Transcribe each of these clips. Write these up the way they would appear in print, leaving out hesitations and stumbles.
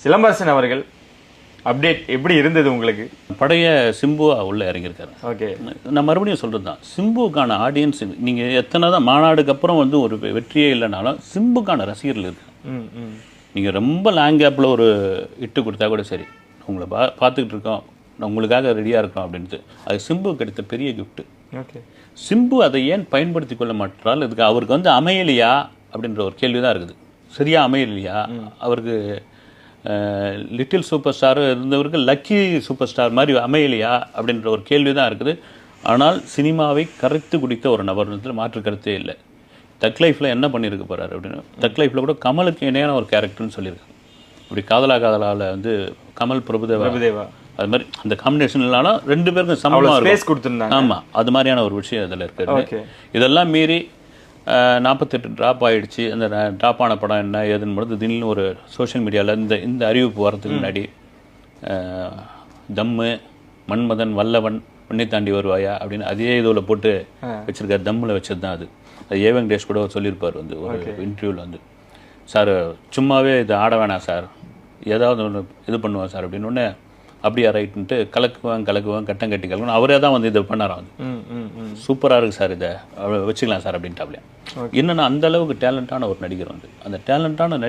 சிலம்பரசன் அவர்கள் அப்டேட் எப்படி இருந்தது உங்களுக்கு? பழைய சிம்புவா உள்ள இறங்கியிருக்காரு. ஓகே, நான் மறுபடியும் சொல்கிறது தான், சிம்புக்கான ஆடியன்ஸ் நீங்கள் எத்தனை தான் மாநாடுக்கு அப்புறம் வந்து ஒரு வெற்றியே இல்லைனாலும் சிம்புக்கான ரசிகர்கள் இருக்கு. நீங்கள் ரொம்ப லாங் கேப்பில் ஒரு இட்டு கொடுத்தா கூட சரி, உங்களை பார்த்துக்கிட்டு இருக்கோம், உங்களுக்காக ரெடியாக இருக்கோம் அப்படின்ட்டு, அது சிம்பு கிடைத்த பெரிய கிஃப்ட்டு. ஓகே, சிம்பு அதை ஏன் பயன்படுத்தி கொள்ள மாட்டால், இதுக்கு அவருக்கு வந்து அமையலையா அப்படின்ற ஒரு கேள்வி தான் இருக்குது. சரியாக அமையலையா அவருக்கு? லிட்டில் சூப்பர் ஸ்டார் இருந்தவருக்கு லக்கி சூப்பர் ஸ்டார் மாதிரி அமையலையா அப்படின்ற ஒரு கேள்வி தான் இருக்குது. ஆனால் சினிமாவை கரைத்து குடித்த ஒரு நபர்ன்றதுல மாற்று கருத்தே இல்லை. தக் லைஃப்பில் என்ன பண்ணியிருக்க போகிறார் அப்படின்னு, தக் லைஃப்பில் கூட கமலுக்கு இணையான ஒரு கேரக்டர்னு சொல்லியிருக்காங்க. இப்படி காதலாவில் வந்து கமல் பிரபுதேவா அது மாதிரி அந்த காம்பினேஷன் இல்லாலும் ரெண்டு பேருக்கும் சமமாக கொடுத்துருந்தாங்க. ஆமாம், அது மாதிரியான ஒரு விஷயம் இதில் இருக்குது. இதெல்லாம் மீறி 48 ட்ராப் ஆகிடுச்சு. அந்த ட்ராப் ஆன படம் என்ன ஏதுன்னு பொழுது திடீர்னு ஒரு சோஷியல் மீடியாவில் இந்த அறிவிப்பு வரதுக்கு முன்னாடி தம்மு, மன்மதன், வல்லவன், உன்னை தாண்டி வருவாயா அப்படின்னு அதே இதில் போட்டு வச்சுருக்காரு. தம்மில் வச்சது தான் அது. ஏ வெங்கடேஷ் கூட சொல்லியிருப்பார் வந்து ஒரு இன்டர்வியூவில் வந்து, சார் சும்மாவே இது ஆட வேணாம் சார், ஏதாவது ஒன்று இது பண்ணுவேன் சார் அப்படின்னு ஒன்று. அப்படியா ரைட்டுன்ட்டு கலக்குவேன் கட்டம் கட்டி கலக்கணும். அவரே தான் வந்து இதை பண்ணாராம். வந்து சூப்பராக இருக்குது சார், இதை வச்சுக்கலாம் சார் அப்படின்ட்டாப்லையா. என்னென்னா அந்த அளவுக்கு டேலண்டான ஒரு நடிகர் வந்து, அந்த டேலண்டான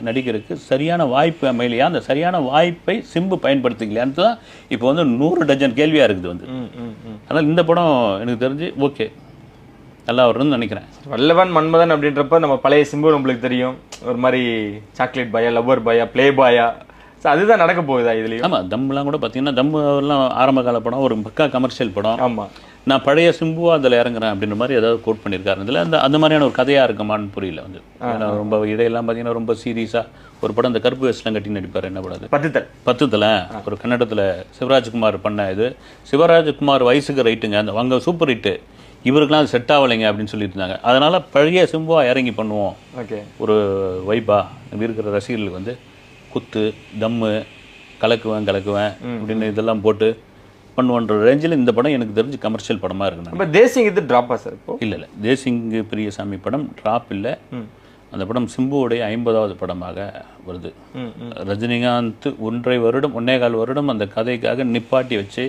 நடிகருக்கு சரியான வாய்ப்பு அமையலையா, அந்த சரியான வாய்ப்பை சிம்பு பயன்படுத்திக்கலையான்னு தான் இப்போ வந்து 100 டஜன் கேள்வியாக இருக்குது வந்து. அதனால் இந்த படம் எனக்கு தெரிஞ்சு ஓகே, நல்லா வரும்னு நினைக்கிறேன். வல்லவன் மன்மதன் அப்படின்றப்ப நம்ம பழைய சிம்பு நம்மளுக்கு தெரியும், ஒரு மாதிரி சாக்லேட் பாயா, லவ்வர் பாயா, பிளே பாயா, அதுதான் நடக்க போகுதா இதுலயும்? ஆமாம், தம்லாம் கூட பார்த்தீங்கன்னா தம்மெல்லாம் ஆரம்ப கால படம், ஒரு பக்கா கமர்ஷியல் படம். ஆமாம், நான் பழைய சிம்புவா அதில் இறங்குறேன் அப்படின்ற மாதிரி ஏதாவது கோட் பண்ணியிருக்காரு. இதில் அந்த மாதிரியான ஒரு கதையாக இருக்குமான்னு புரியல வந்து. ரொம்ப இடையெல்லாம் பார்த்தீங்கன்னா ரொம்ப சீரியஸாக ஒரு படம், இந்த கருப்பு வேஸ்ட்லாம் கட்டி நடிப்பார். என்ன படம் அது? பத்துத்தல ஒரு கன்னடத்தில் சிவராஜ்குமார் பண்ண இது. சிவராஜ்குமார் வயசுக்கு ரைட்டுங்க, அந்த அங்கே சூப்பர் ஹிட்டு, இவருக்கெல்லாம் அது செட் ஆகலைங்க அப்படின்னு சொல்லிட்டு இருந்தாங்க. அதனால் பழைய சிம்புவா இறங்கி பண்ணுவோம், ஒரு வைப்பா இருக்கிற ரசிகர்களுக்கு வந்து குத்து, தம்மு, கலக்குவேன் அப்படின்னு இதெல்லாம் போட்டு பண்ணுவோன்ற ரேஞ்சில் இந்த படம் எனக்கு தெரிஞ்சு கமர்ஷியல் படமாக இருக்குண்ணா. இப்போ தேசிங் இது ட்ராப்பா சார்? இப்போ இல்லை, தேசிங் பிரியசாமி படம் ட்ராப் இல்லை. அந்த படம் சிம்புவுடைய 50வது படமாக வருது. ரஜினிகாந்த் 1.5 வருடம் அந்த கதைக்காக நிப்பாட்டி வச்சு,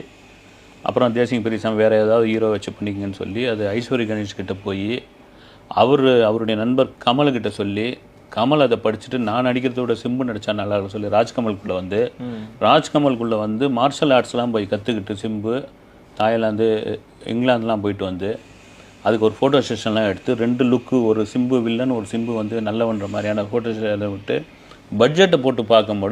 அப்புறம் தேசிங் பிரியசாமி வேறு ஏதாவது ஹீரோ வச்சு பண்ணிக்கங்கன்னு சொல்லி அது ஐஸ்வர்யா கணேஷ் கிட்ட போய் அவருடைய நண்பர் கமல்கிட்ட சொல்லி, கமல் அதை படிச்சுட்டு நான் நடிக்கிறதோட சிம்பு நடித்தா நல்லா இருக்கும் சொல்லி ராஜ்கமலுக்குள்ளே வந்து மார்ஷல் ஆர்ட்ஸ்லாம் போய் கற்றுக்கிட்டு சிம்பு தாய்லாந்து, இங்கிலாந்துலாம் போயிட்டு வந்து அதுக்கு ஒரு ஃபோட்டோ செஷன்லாம் எடுத்து 2 லுக்கு, ஒரு சிம்பு வில்லன், ஒரு சிம்பு வந்து நல்லவன்ற மாதிரியான ஃபோட்டோ செஷன் விட்டு பட்ஜெட்டை போட்டு பார்க்கும்போது